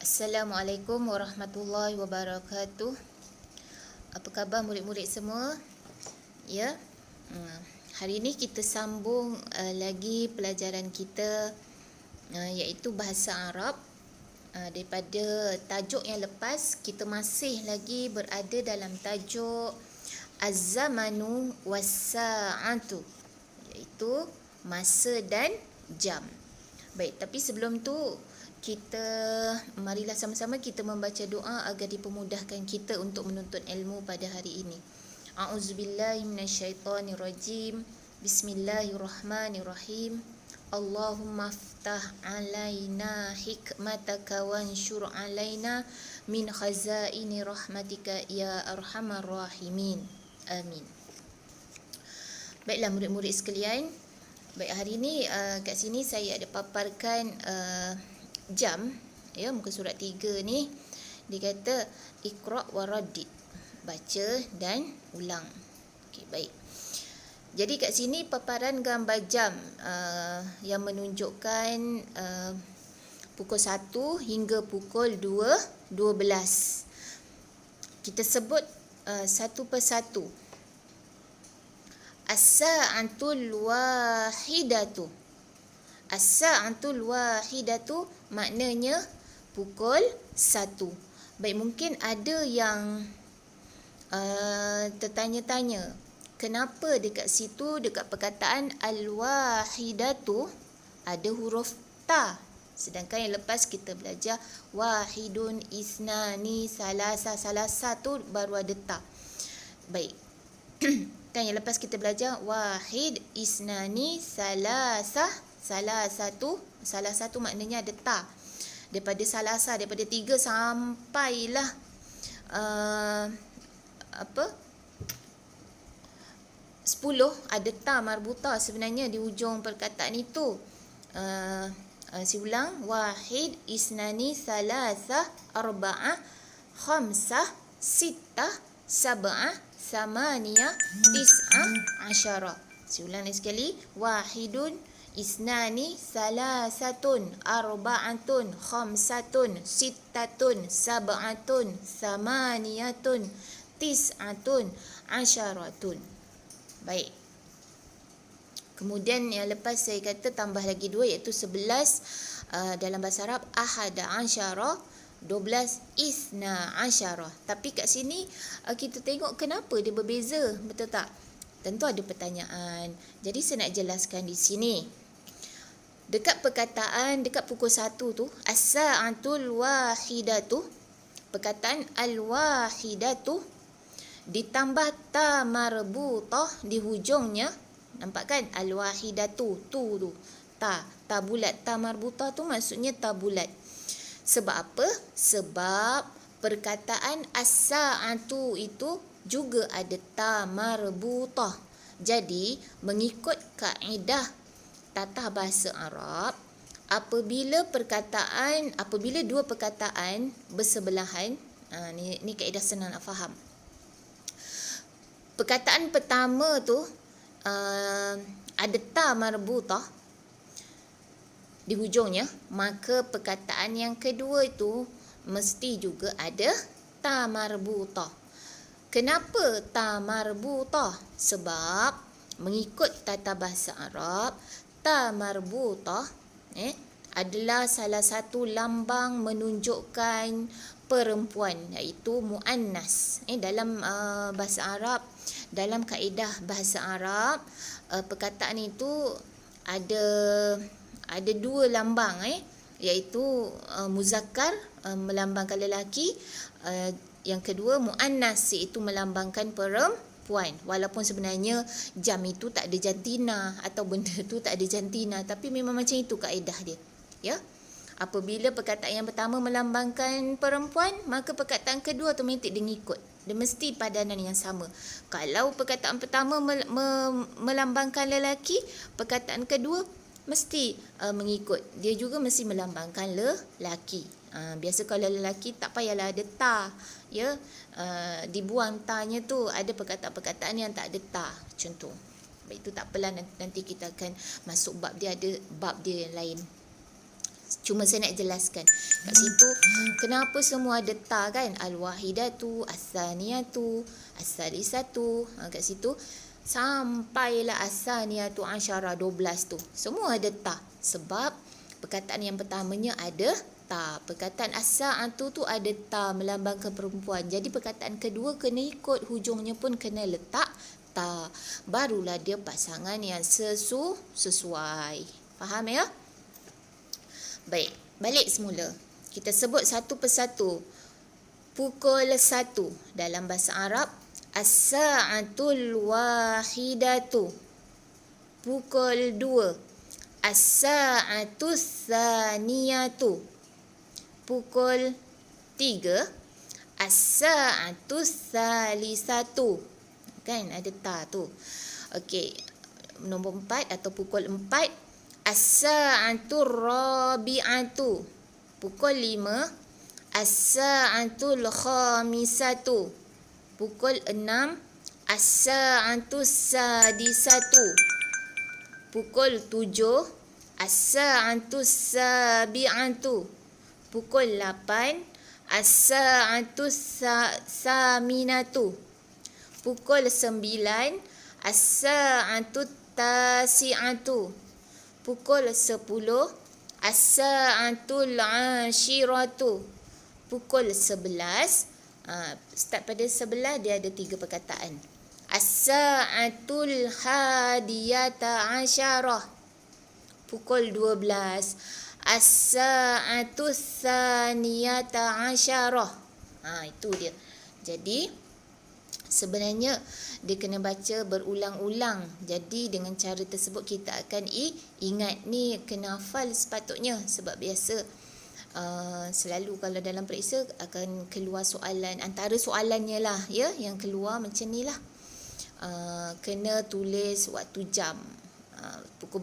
Assalamualaikum warahmatullahi wabarakatuh. Apa khabar murid-murid semua? Ya. Hari ini kita sambung lagi pelajaran kita iaitu bahasa Arab. Daripada tajuk yang lepas, kita masih lagi berada dalam tajuk Az-zamanu was-sa'atu, iaitu masa dan jam. Baik, tapi sebelum tu marilah sama-sama kita membaca doa agar dipermudahkan kita untuk menuntut ilmu pada hari ini. A'udzubillahi minasyaitonirrajim. Bismillahirrahmanirrahim. Allahumma aftah alaina hikmataka wansyur alaina min khazaini rahmatika ya arhamar rahimin. Amin. Baiklah murid-murid sekalian. Baik, hari ini kat sini saya ada paparkan jam, ya, muka surat 3 ni. Dia kata Iqra' wa raddid, baca dan ulang. Okey, baik. Jadi kat sini paparan gambar jam yang menunjukkan pukul 1 hingga pukul 12. Kita sebut satu persatu. As-sa'atul wahidatu. As-sa'atul wahidatu maknanya pukul 1. Baik, mungkin ada yang tertanya-tanya, kenapa dekat situ, dekat perkataan al-wahidatu ada huruf ta, sedangkan yang lepas kita belajar wahidun, isnani, salasa tu baru ada ta. Baik. Kan yang lepas kita belajar wahid, isnani, salasa satu maknanya ada ta. Daripada 3 sampailah 10 ada ta marbuta sebenarnya di hujung perkataan itu. Si ulang, wahid, isnani, salasa, arba'ah, khamsah, sittah, sab'ah, samaniyah, tis'ah, asyarah. Si ulang lagi sekali, wahidun, isnani, salasatun, arba'atun, khamsatun, sittatun, sab'atun, samaniyatun, tis'atun, asyaratun. Baik. Kemudian yang lepas saya kata tambah lagi 2 iaitu 11 dalam bahasa Arab ahada asyara, 12 isna asyara. Tapi kat sini kita tengok kenapa dia berbeza, betul tak? Tentu ada pertanyaan. Jadi saya nak jelaskan di sini. Dekat perkataan dekat pukul 1 tu, as-sa'atul wahidatu, perkataan al-wahidatu ditambah ta marbutah di hujungnya. Nampak kan? Al-wahidatu, tu ta bulat, ta marbutah tu maksudnya ta bulat. Sebab apa? Sebab perkataan as-sa'atu itu juga ada ta marbutah. Jadi mengikut kaedah tata bahasa Arab, apabila dua perkataan bersebelahan, ni kaedah senang nak faham. Perkataan pertama tu ada ta marbutah di hujungnya, maka perkataan yang kedua itu mesti juga ada ta marbutah. Kenapa ta marbutah? Sebab mengikut tata bahasa Arab, ta marbutah adalah salah satu lambang menunjukkan perempuan, iaitu muannas. Dalam bahasa Arab, dalam kaedah bahasa Arab, perkataan itu ada 2 lambang, iaitu muzakkar melambangkan lelaki, yang kedua muannas iaitu melambangkan perempuan. Walaupun sebenarnya jam itu tak ada jantina atau benda tu tak ada jantina, tapi memang macam itu kaedah dia, ya. Apabila perkataan yang pertama melambangkan perempuan, maka perkataan kedua automatik dia ngikut. Dia mesti padanan yang sama. Kalau perkataan pertama melambangkan lelaki, perkataan kedua mesti mengikut. Dia juga mesti melambangkan lelaki. Biasa kalau lelaki tak payahlah ada ta, ya. Dibuang tanya tu, ada perkataan-perkataan yang tak ada ta, macam tu. Baik, itu tak apalah, nanti kita akan masuk bab dia, ada bab dia yang lain. Cuma saya nak jelaskan kat situ kenapa semua ada ta kan, al-wahidatu, as-saniyatu, as-salisatu, kat situ sampailah as-saniyatu asyara 12 tu semua ada ta, sebab perkataan yang pertamanya ada ta. Perkataan as-sa'atu tu ada ta melambangkan perempuan. Jadi perkataan kedua kena ikut, hujungnya pun kena letak ta. Barulah dia pasangan yang sesuai. Faham ya? Baik, balik semula. Kita sebut satu persatu. Pukul 1 dalam bahasa Arab, as-sa'atul wahidatu. Pukul 2, as-sa'atus tsaniyatu. Pukul 3, as-sa'atus tsalisatu. Kan ada ta tu. Okey, nombor 4 atau pukul 4, as-sa'atur rabi'atu. Pukul 5, as-sa'atul khamisatu. Pukul 6, as-sa'atus sadisatu. Pukul 7, as-sa'atus sabi'atu. Pukul 8, as-sa'atus saminatu. Pukul 9, as-sa'atut tasi'atu. Pukul 10, as-sa'atul ashiratu. Pukul 11, start pada 11 dia ada 3 perkataan. As-sa'atul hadiyata asyarah. Pukul 12, as-sa'atus tsaniyata asyarah. Itu dia. Jadi sebenarnya dia kena baca berulang-ulang. Jadi dengan cara tersebut kita akan ingat, ni kena hafal sepatutnya. Sebab biasa selalu kalau dalam periksa akan keluar soalan, antara soalannya lah ya, yang keluar macam ni lah. Kena tulis waktu jam, pukul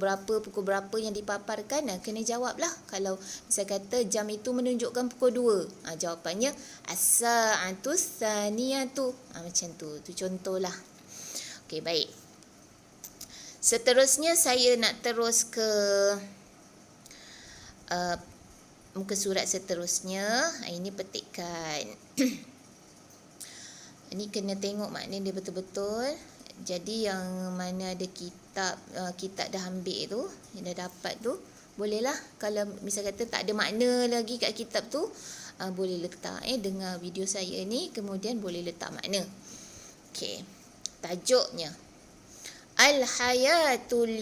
berapa yang dipaparkan, kena jawab lah. Kalau saya kata jam itu menunjukkan pukul 2, jawapannya as-sa'atus tsaniyatu. Macam tu contohlah. Okey, baik. Seterusnya saya nak terus ke muka surat seterusnya. Ini petikan. Ini kena tengok makna dia betul-betul. Jadi yang mana ada kitab dah ambil tu, yang dah dapat tu, bolehlah kalau misal kata tak ada makna lagi kat kitab tu, boleh letak dengar video saya ni, kemudian boleh letak makna. Okey. Tajuknya Al-hayatul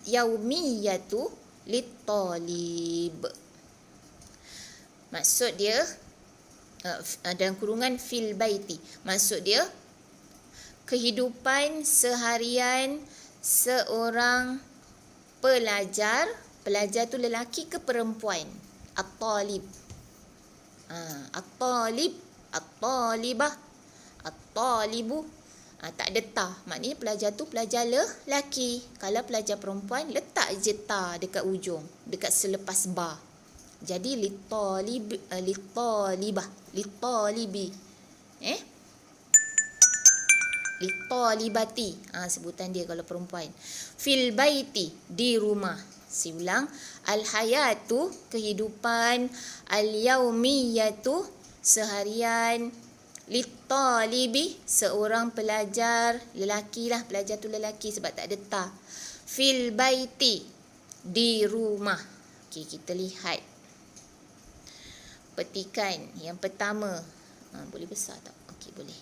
yaumiyatu lit-talib. Maksud dia dalam kurungan fil baiti. Maksud dia kehidupan seharian seorang pelajar. Pelajar tu lelaki ke perempuan? At-talib. At-talib, at-talibah, at-talibu. Tak ada ta. Maknanya pelajar tu pelajar lelaki. Kalau pelajar perempuan, letak je ta dekat ujung, dekat selepas ba. Jadi lit-talib, lit-talibah, lit-talibi. Lit-talibati. Sebutan dia kalau perempuan. Fil baiti, di rumah. Siulang. Al-hayatu, kehidupan. Al-yaumiyatu, seharian. Lit-talibi, seorang pelajar lelaki lah. Pelajar tu lelaki sebab tak ada ta. Fil baiti, di rumah. Okey, kita lihat petikan yang pertama. Boleh besar tak? Okey, boleh.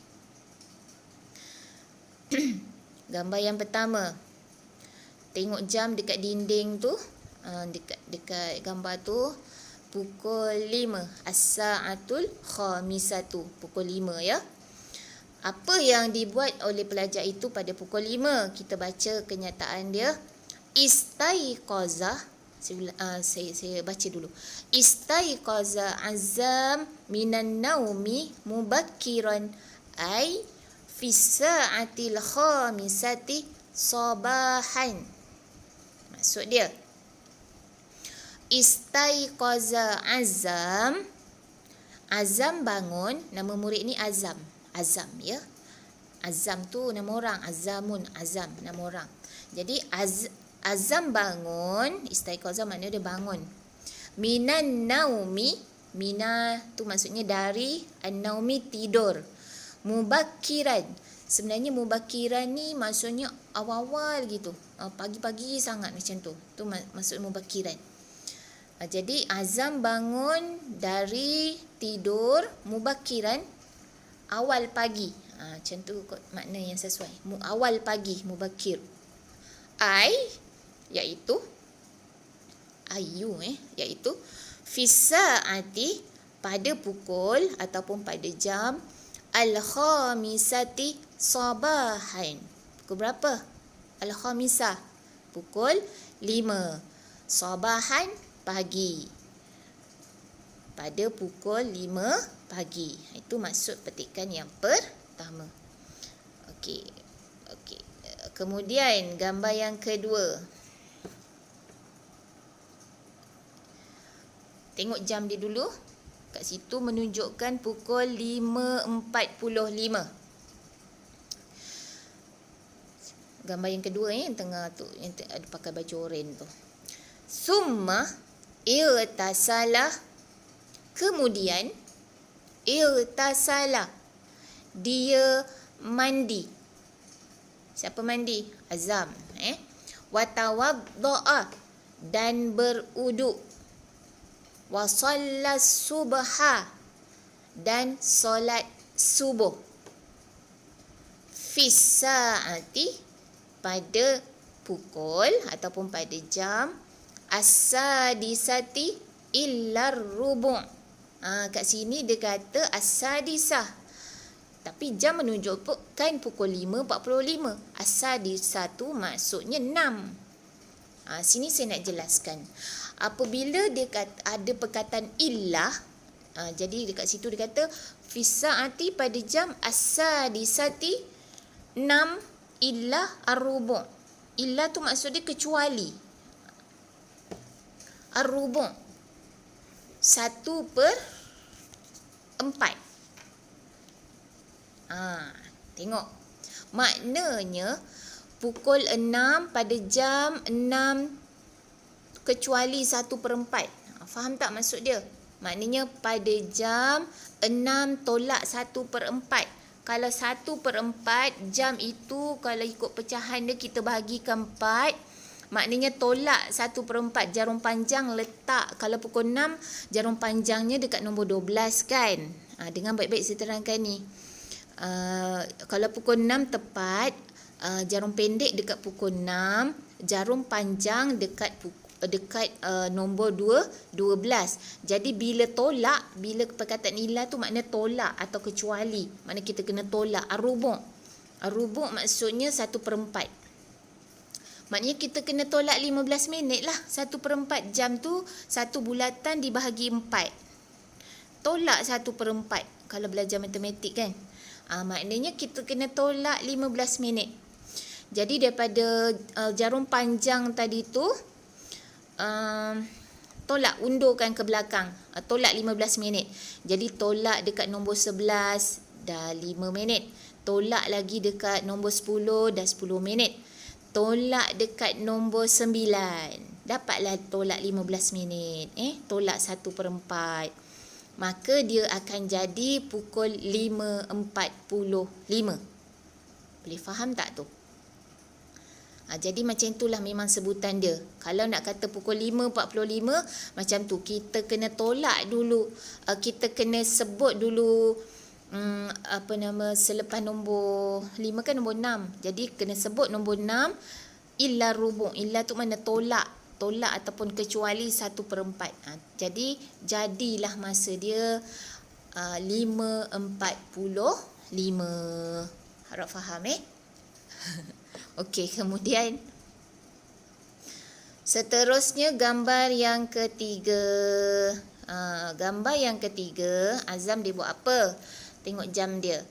Gambar yang pertama. Tengok jam dekat dinding tu. Dekat gambar tu pukul 5. As-sa'atul khamisatu. Pukul 5 ya. Apa yang dibuat oleh pelajar itu pada pukul 5? Kita baca kenyataan dia. Istaiqaza. Saya baca dulu. Istaiqaza Azam minan naumi mubakkiran ay fi sa'atil khamisati sabahan. Maksud dia, istaiqaza Azam. Azam bangun. Nama murid ni Azam. Azam ya. Azam tu nama orang. Azamun, Azam nama orang. Jadi Azam bangun. Istaiqaza maknanya dia bangun. Minan naumi, mina tu maksudnya dari, an-naumi tidur. Mubakiran, sebenarnya mubakiran ni maksudnya awal-awal gitu, pagi-pagi sangat macam tu. Tu maksud mubakiran. Jadi Azam bangun dari tidur mubakiran, awal pagi. Macam tu kot makna yang sesuai. Awal pagi, mubakir. Iaitu iaitu fisaati, pada pukul ataupun pada jam al-khamisati sabahan. Pukul berapa? Al-khamisah, pukul 5. Sabahan, pagi. Pada pukul 5 pagi. Itu maksud petikan yang pertama. Okey. Kemudian gambar yang kedua. Tengok jam dia dulu. Kat situ menunjukkan pukul 5.45. Gambar yang kedua yang tengah tu, yang ada pakai baju oranye tu. Summa irtasala, kemudian irtasala, dia mandi. Siapa mandi? Azam. Watawadda'a, dan beruduk. Wasallas subha, dan solat subuh. Fisaati, pada pukul ataupun pada jam as-sadisati illar rubu'. Kat sini dia kata as-sadisah, tapi jam menunjukkan pukul 5.45. As-sadisah tu maksudnya 6. Sini saya nak jelaskan. Apabila dia kata, ada perkataan illah, jadi dekat situ dia kata fisaati, pada jam as-sadisati 6 illah ar-rubu'. Illah tu maksud dia kecuali. Ar-rubu' 1/4. Tengok. Maknanya pukul 6 pada jam 6 kecuali 1/4. Faham tak maksud dia? Maknanya pada jam 6 tolak 1/4. Kalau 1/4 jam itu, kalau ikut pecahan dia kita bahagikan 4, maknanya tolak 1/4 jarum panjang letak. Kalau pukul 6 jarum panjangnya dekat nombor 12 kan. Dengan baik-baik saya terangkan ni. Kalau pukul 6 tepat, jarum pendek dekat pukul 6, jarum panjang dekat nombor 12. Jadi bila tolak, bila perkataan ilah tu makna tolak atau kecuali, makna kita kena tolak. Ar-rubu'. Ar-rubu' maksudnya 1/4. Maknanya kita kena tolak 15 minit lah. 1/4 jam tu 1 bulatan dibahagi 4. Tolak 1/4 kalau belajar matematik kan. Maknanya kita kena tolak 15 minit. Jadi daripada jarum panjang tadi tu, tolak, undurkan ke belakang, tolak 15 minit. Jadi tolak dekat nombor 11 dah 5 minit. Tolak lagi dekat nombor 10 dah 10 minit. Tolak dekat nombor 9, dapatlah tolak 15 minit. Tolak 1/4. Maka dia akan jadi pukul 5.45. Boleh faham tak tu? Jadi macam itulah memang sebutan dia. Kalau nak kata pukul 5.45, macam tu. Kita kena tolak dulu. Kita kena sebut dulu selepas nombor 5 kan nombor 6. Jadi kena sebut nombor 6 illa rubu'. Illa tu mana tolak. Tolak ataupun kecuali 1/4. Jadi jadilah masa dia 5.45. Harap faham Okey, kemudian seterusnya gambar yang ketiga. Gambar yang ketiga, Azam dia buat apa? Tengok jam dia.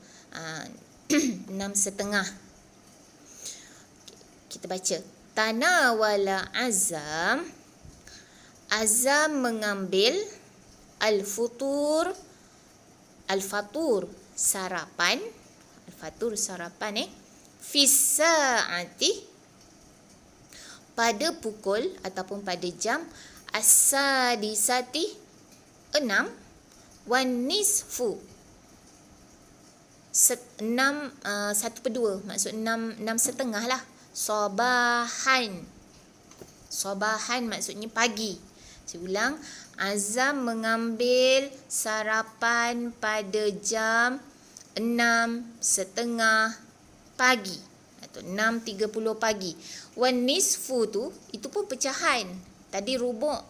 6.30. Kita baca. Tanawala Azam. Azam mengambil al-fatur, sarapan. Al-fatur sarapan Fisaati, pada pukul ataupun pada jam as-sadisati 6, wan nisfu 6, 1/2, maksud 6 setengah lah. Sabahan maksudnya pagi. Saya ulang, Azam mengambil sarapan pada jam 6:30 pagi atau 6:30 pagi. Wan nisfu tu, itu pun pecahan. Tadi rubuk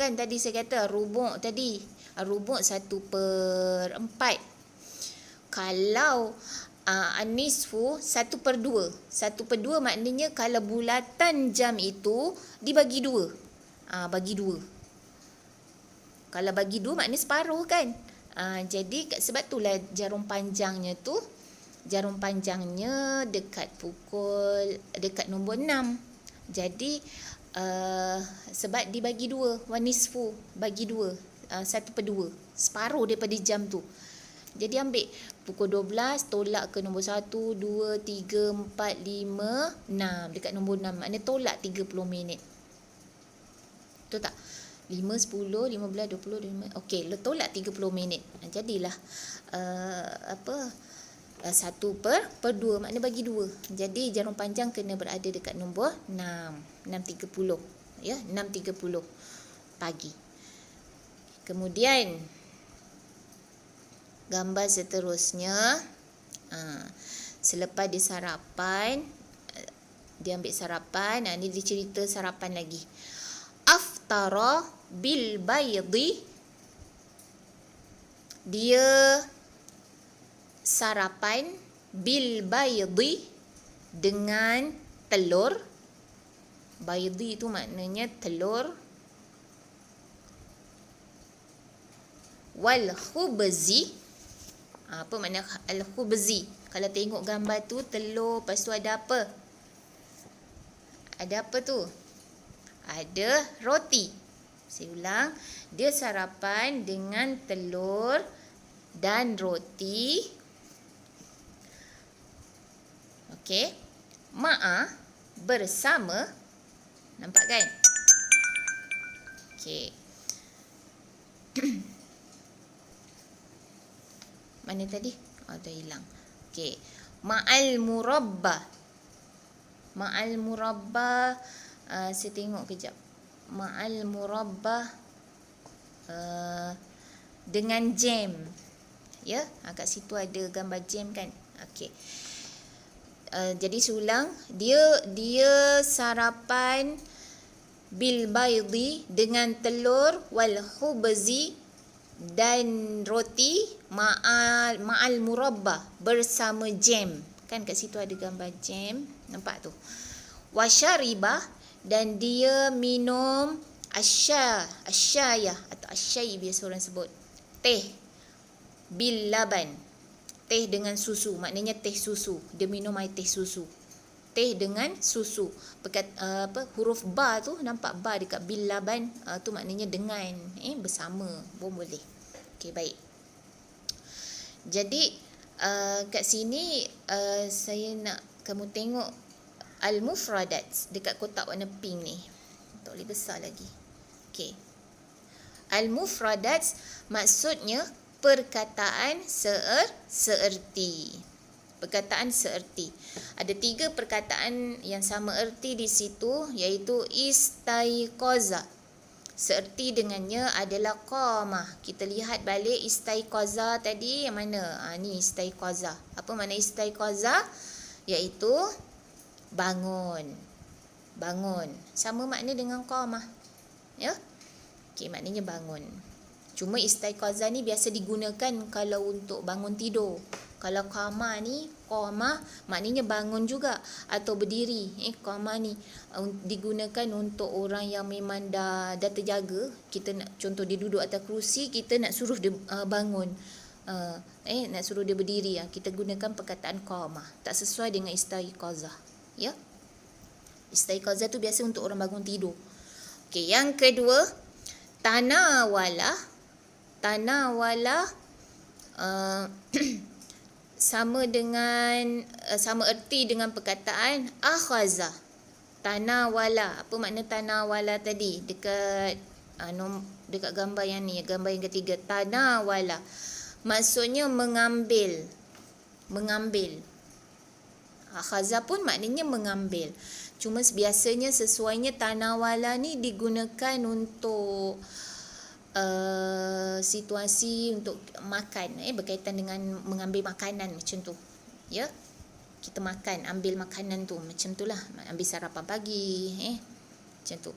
kan, tadi saya kata rubuk tadi. Rubuk 1/4. Kalau nisfu 1/2. 1/2 maknanya kalau bulatan jam itu dibagi 2. Bagi 2. Kalau bagi 2 maknanya separuh kan. Jadi sebab itulah jarum panjangnya dekat nombor 6. Jadi sebab dibagi 2, wan nisfu bagi 2, 1/2, separuh daripada jam tu. Jadi ambil pukul 12 tolak ke nombor 1, 2, 3, 4, 5, 6. Dekat nombor 6 maknanya tolak 30 minit. Betul tak? 5, 10, 15, 20, 25. Okey, tolak 30 minit. Jadilah 1/2 maknanya bagi 2. Jadi jarum panjang kena berada dekat nombor 6. 6:30. Ya, 6:30 pagi. Kemudian gambar seterusnya, selepas dia sarapan, dia ambil sarapan. Ni dia cerita sarapan lagi. Aftara bil baydi, dia sarapan bil baydi dengan telur. Baydi itu maknanya telur. Wal khubzi, apa makna al khubzi? Kalau tengok gambar tu, telur, lepas tu ada apa? Ada apa tu? Ada roti. Saya ulang, dia sarapan dengan telur dan roti. Okey. Ma'a, bersama. Nampak kan? Okey. Mana tadi? Dah hilang. Okey. Ma'al murabba. Ma'al murabba, saya tengok kejap. Ma'al murabba dengan jam. Ya, kat situ ada gambar jam kan? Okey. Jadi seulang, dia sarapan bil baydi dengan telur, wal khubzi dan roti, ma'al murabba bersama jam. Kan kat situ ada gambar jam, nampak tu. Wasyaribah, dan dia minum asyayah atau asyai biasa orang sebut, teh bil laban, teh dengan susu, maknanya teh susu. Dia minum air teh susu. Teh dengan susu. Huruf ba tu, nampak ba dekat bil laban, tu maknanya dengan, bersama pun boleh. Okey, baik. Jadi kat sini saya nak kamu tengok al-mufradat dekat kotak warna pink ni. Tak boleh besar lagi. Okey. Al-mufradat maksudnya perkataan seerti. Perkataan seerti. Ada 3 perkataan yang sama erti di situ, iaitu istaiqaza. Seerti dengannya adalah qamah. Kita lihat balik istaiqaza tadi yang mana? Ni istaiqaza. Apa makna istaiqaza? Iaitu bangun. Bangun. Sama makna dengan qamah. Ya? Okey, maknanya bangun. Cuma istaiqaza ni biasa digunakan kalau untuk bangun tidur. Kalau qamah ni, qamah maknanya bangun juga atau berdiri. Qamah ni digunakan untuk orang yang memang dah terjaga. Kita nak, contoh dia duduk atas kerusi, kita nak suruh dia bangun. Nak suruh dia berdiri. Kita gunakan perkataan qamah. Tak sesuai dengan istaiqaza. Ya? Istaiqaza tu biasa untuk orang bangun tidur. Okey, yang kedua, tanawala. Tanawala sama erti dengan perkataan akhaza. Tanawala. Apa makna tanawala tadi? Dekat Dekat gambar yang ni, gambar yang ketiga, tanawala. Maksudnya mengambil. Akhaza pun maknanya mengambil. Cuma biasanya sesuainya tanawala ni digunakan untuk situasi untuk makan, berkaitan dengan mengambil makanan macam tu. Ya. Kita makan, ambil makanan tu, macam itulah. Ambil sarapan pagi, macam tu.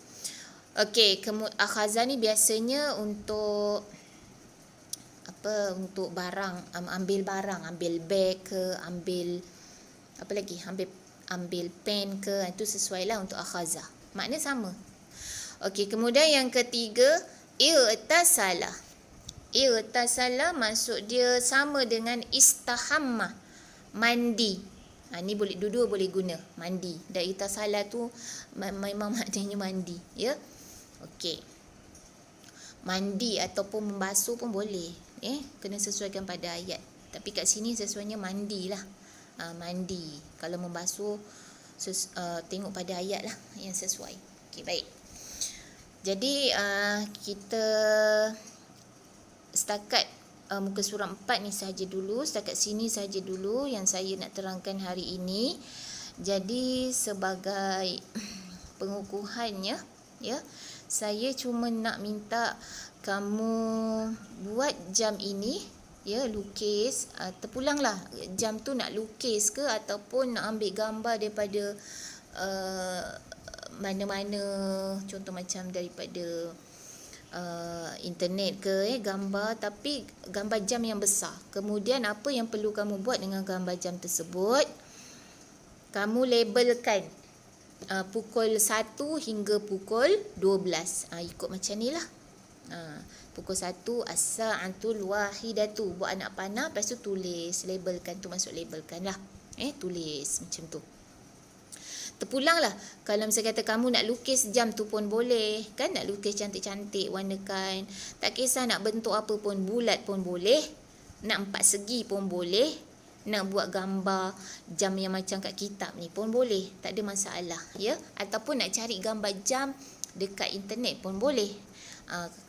Okey, akhaza ni biasanya untuk untuk barang, ambil barang, ambil beg ke, ambil apa lagi? Ambil pen ke, itu sesuailah untuk akhaza. Makna sama. Okey, kemudian yang ketiga, i'tasala. I'tasala maksud dia sama dengan istahamma, mandi. Ni boleh, dua-dua boleh guna, mandi. Dan i'tasala tu memang maknanya mandi, ya. Okey. Mandi ataupun membasuh pun boleh. Kena sesuaikan pada ayat. Tapi kat sini sesuainya mandilah. Mandi. Kalau membasuh tengok pada ayat lah yang sesuai. Okey, baik. Jadi kita setakat muka surat 4 ni saja dulu. Setakat sini saja dulu yang saya nak terangkan hari ini. Jadi sebagai pengukuhannya, ya, saya cuma nak minta kamu buat jam ini, ya, lukis, terpulanglah jam tu nak lukis ke ataupun nak ambil gambar daripada mana-mana, contoh macam daripada internet ke, gambar, tapi gambar jam yang besar. Kemudian apa yang perlu kamu buat dengan gambar jam tersebut, kamu labelkan pukul 1 hingga pukul 12. Ikut macam ni lah. Pukul 1 as-sa'atul wahidatu. Buat anak panah, lepas tu tulis, labelkan tu, masuk labelkan lah. Tulis macam tu. Terpulanglah. Kalau misalnya kata kamu nak lukis jam tu pun boleh, kan? Nak lukis cantik-cantik, warnakan. Tak kisah nak bentuk apa pun, bulat pun boleh, nak 4 segi pun boleh, nak buat gambar jam yang macam kat kitab ni pun boleh, tak ada masalah, ya. Ataupun nak cari gambar jam dekat internet pun boleh.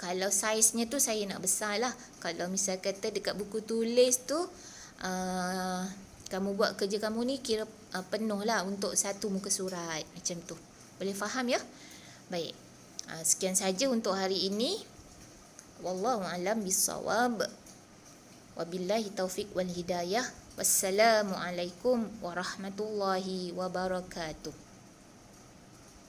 Kalau saiznya tu saya nak besar lah. Kalau misal kata dekat buku tulis tu kamu buat kerja kamu ni kira penuh lah untuk satu muka surat, macam tu. Boleh faham, ya? Baik. Sekian saja untuk hari ini. Wallahu a'lam bissawab. Wabillahi taufiq wal hidayah. Wassalamualaikum warahmatullahi wabarakatuh.